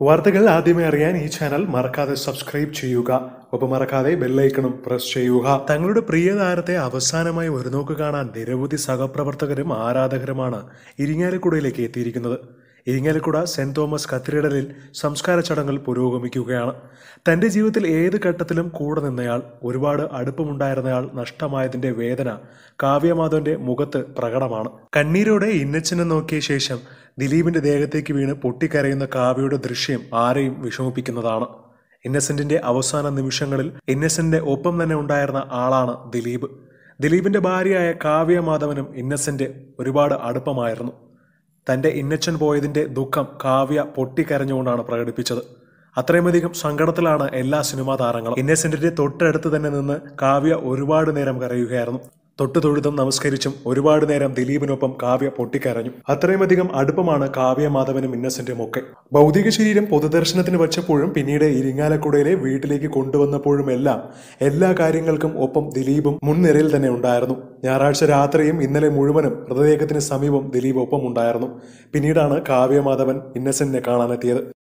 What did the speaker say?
വാർത്തകൾ ആദ്യമേ അറിയാൻ ഈ ചാനൽ മറക്കാതെ സബ്സ്ക്രൈബ് ചെയ്യുക. ഒപ്പം മറക്കാതെ ബെല്ലൈക്കണും പ്രസ് ചെയ്യുക. തങ്ങളുടെ പ്രിയ താരത്തെ അവസാനമായി ഒരു നോക്ക് കാണാൻ നിരവധി സഹപ്രവർത്തകരും ആരാധകരുമാണ് ഇരിങ്ങാലക്കുടയിലേക്ക് എത്തിയിരിക്കുന്നത്. ഇരിങ്ങാലക്കുട സെന്റ് തോമസ് കത്തീഡ്രലിൽ സംസ്കാര ചടങ്ങുകൾ പുരോഗമിക്കുകയാണ്. തന്റെ ജീവിതത്തിൽ ഏത് ഘട്ടത്തിലും കൂടെ നിന്നയാൾ, ഒരുപാട് അടുപ്പമുണ്ടായിരുന്നയാൾ നഷ്ടമായതിന്റെ വേദന കാവ്യമാധവന്റെ മുഖത്ത് പ്രകടമാണ്. കണ്ണീരോടെ ഇന്നച്ചനെ നോക്കിയ ശേഷം ദിലീപിന്റെ ദേഹത്തേക്ക് വീണ് പൊട്ടിക്കരയുന്ന കാവ്യയുടെ ദൃശ്യം ആരെയും വിഷമിപ്പിക്കുന്നതാണ്. ഇന്നസെന്റിന്റെ അവസാന നിമിഷങ്ങളിൽ ഇന്നസെന്റിന്റെ ഒപ്പം തന്നെ ഉണ്ടായിരുന്ന ആളാണ് ദിലീപ്. ദിലീപിന്റെ ഭാര്യയായ കാവ്യമാധവനും ഇന്നസെന്റ് ഒരുപാട് അടുപ്പമായിരുന്നു. തന്റെ ഇന്നച്ചൻ പോയതിന്റെ ദുഃഖം കാവ്യ പൊട്ടിക്കരഞ്ഞുകൊണ്ടാണ് പ്രകടിപ്പിച്ചത്. അത്രയുമധികം സങ്കടത്തിലാണ് എല്ലാ സിനിമാ താരങ്ങളും. ഇന്നസെന്റിന്റെ തൊട്ടടുത്ത് തന്നെ നിന്ന് കാവ്യ ഒരുപാട് നേരം കരയുകയായിരുന്നു. തൊട്ടുതൊഴുതും നമസ്കരിച്ചും ഒരുപാട് നേരം ദിലീപിനൊപ്പം കാവ്യ പൊട്ടിക്കരഞ്ഞു. അത്രയുമധികം അടുപ്പമാണ് കാവ്യമാധവനും ഇന്നസെന്റും ഒക്കെ. ഭൗതിക ശരീരം പൊതുദർശനത്തിന് വച്ചപ്പോഴും പിന്നീട് ഇരിങ്ങാലക്കുടയിലെ വീട്ടിലേക്ക് കൊണ്ടുവന്നപ്പോഴും എല്ലാ കാര്യങ്ങൾക്കും ഒപ്പം ദിലീപും മുൻനിരയിൽ തന്നെ ഉണ്ടായിരുന്നു. ഞായറാഴ്ച രാത്രിയും ഇന്നലെ മുഴുവനും മൃതദേഹത്തിന് സമീപം ദിലീപ് ഒപ്പം ഉണ്ടായിരുന്നു. പിന്നീടാണ് കാവ്യമാധവൻ ഇന്നസെന്റിനെ കാണാനെത്തിയത്.